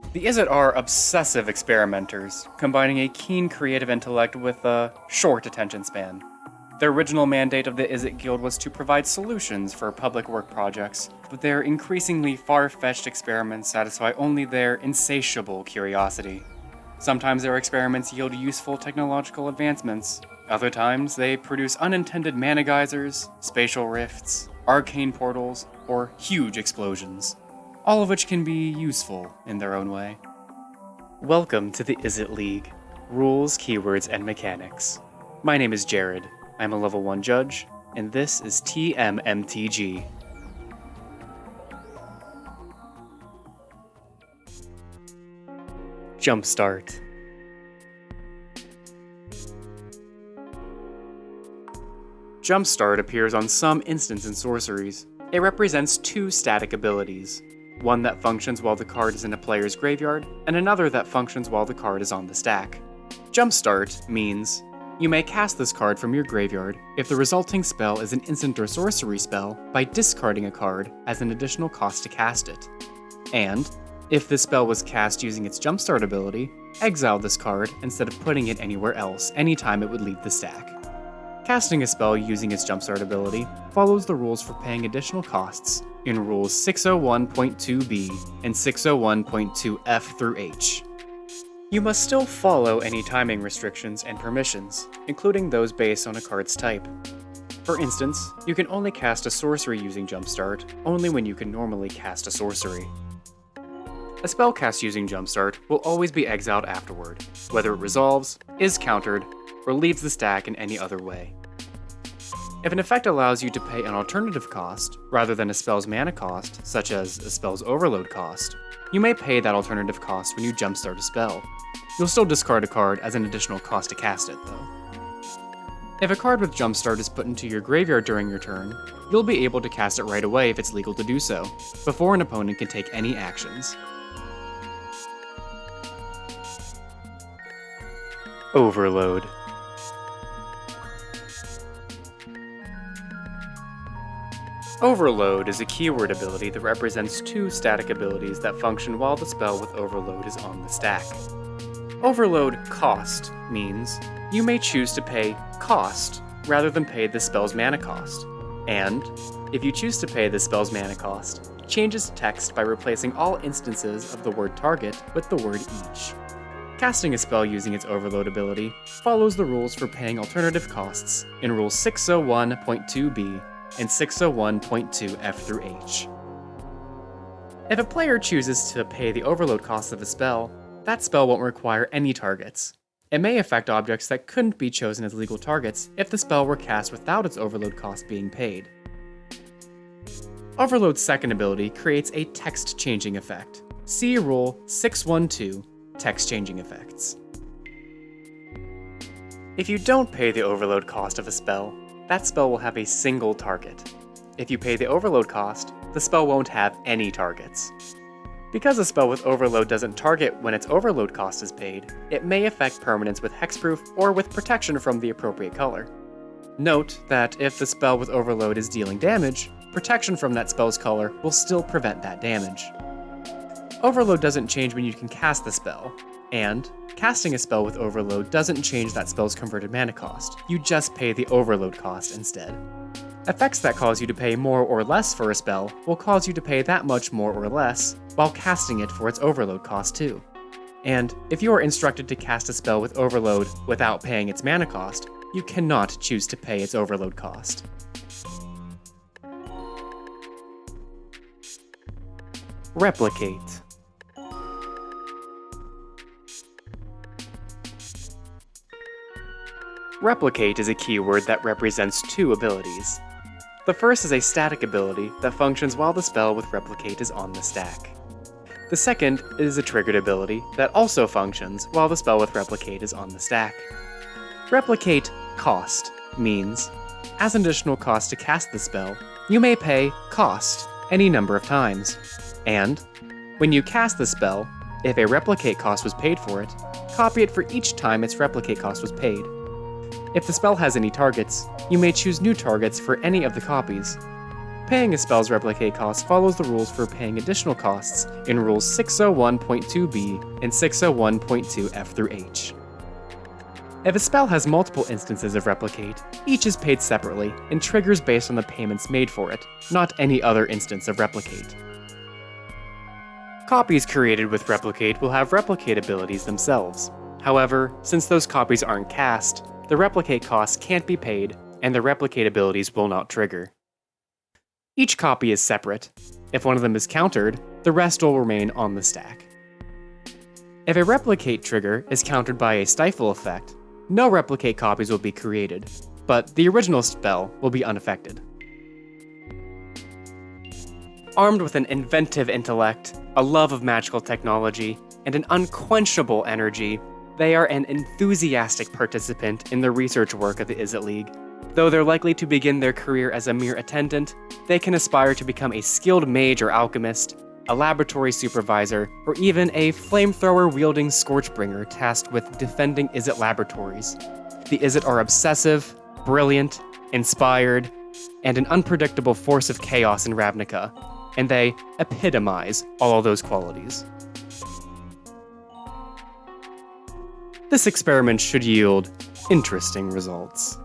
The Izzet are obsessive experimenters, combining a keen creative intellect with a short attention span. The original mandate of the Izzet Guild was to provide solutions for public work projects, but their increasingly far-fetched experiments satisfy only their insatiable curiosity. Sometimes their experiments yield useful technological advancements. Other times, they produce unintended mana geysers, spatial rifts, arcane portals, or huge explosions, all of which can be useful in their own way. Welcome to the Izzet League, Rules, Keywords, and Mechanics. My name is Jared. I'm a level 1 judge, and this is MTG. Jumpstart. Jumpstart appears on some instants and sorceries. It represents two static abilities, one that functions while the card is in a player's graveyard, and another that functions while the card is on the stack. Jumpstart means you may cast this card from your graveyard if the resulting spell is an instant or sorcery spell by discarding a card as an additional cost to cast it. And if this spell was cast using its Jumpstart ability, exile this card instead of putting it anywhere else anytime it would leave the stack. Casting a spell using its Jumpstart ability follows the rules for paying additional costs in Rules 601.2b and 601.2f through h. You must still follow any timing restrictions and permissions, including those based on a card's type. For instance, you can only cast a sorcery using Jumpstart only when you can normally cast a sorcery. A spell cast using Jumpstart will always be exiled afterward, whether it resolves, is countered, or leaves the stack in any other way. If an effect allows you to pay an alternative cost, rather than a spell's mana cost, such as a spell's overload cost, you may pay that alternative cost when you Jumpstart a spell. You'll still discard a card as an additional cost to cast it, though. If a card with Jumpstart is put into your graveyard during your turn, you'll be able to cast it right away if it's legal to do so, before an opponent can take any actions. Overload. Overload is a keyword ability that represents two static abilities that function while the spell with Overload is on the stack. Overload cost means you may choose to pay cost rather than pay the spell's mana cost. And, if you choose to pay the spell's mana cost, changes text by replacing all instances of the word target with the word each. Casting a spell using its Overload ability follows the rules for paying alternative costs in Rules 601.2b and 601.2f through h. If a player chooses to pay the Overload cost of a spell, that spell won't require any targets. It may affect objects that couldn't be chosen as legal targets if the spell were cast without its Overload cost being paid. Overload's second ability creates a text changing effect. See Rule 612. Text changing effects. If you don't pay the Overload cost of a spell, that spell will have a single target. If you pay the Overload cost, the spell won't have any targets. Because a spell with Overload doesn't target when its Overload cost is paid, it may affect permanents with hexproof or with protection from the appropriate color. Note that if the spell with Overload is dealing damage, protection from that spell's color will still prevent that damage. Overload doesn't change when you can cast the spell, and casting a spell with Overload doesn't change that spell's converted mana cost. You just pay the Overload cost instead. Effects that cause you to pay more or less for a spell will cause you to pay that much more or less while casting it for its Overload cost too. And if you are instructed to cast a spell with Overload without paying its mana cost, you cannot choose to pay its Overload cost. Replicate. Replicate is a keyword that represents two abilities. The first is a static ability that functions while the spell with Replicate is on the stack. The second is a triggered ability that also functions while the spell with Replicate is on the stack. Replicate cost means, as an additional cost to cast the spell, you may pay cost any number of times. And, when you cast the spell, if a Replicate cost was paid for it, copy it for each time its Replicate cost was paid. If the spell has any targets, you may choose new targets for any of the copies. Paying a spell's replicate cost follows the rules for paying additional costs in Rules 601.2b and 601.2f through h. If a spell has multiple instances of replicate, each is paid separately and triggers based on the payments made for it, not any other instance of replicate. Copies created with replicate will have replicate abilities themselves. However, since those copies aren't cast, the replicate costs can't be paid, and the replicate abilities will not trigger. Each copy is separate. If one of them is countered, the rest will remain on the stack. If a replicate trigger is countered by a stifle effect, no replicate copies will be created, but the original spell will be unaffected. Armed with an inventive intellect, a love of magical technology, and an unquenchable energy, they are an enthusiastic participant in the research work of the Izzet League. Though they're likely to begin their career as a mere attendant, they can aspire to become a skilled mage or alchemist, a laboratory supervisor, or even a flamethrower-wielding Scorchbringer tasked with defending Izzet laboratories. The Izzet are obsessive, brilliant, inspired, and an unpredictable force of chaos in Ravnica, and they epitomize all of those qualities. This experiment should yield interesting results.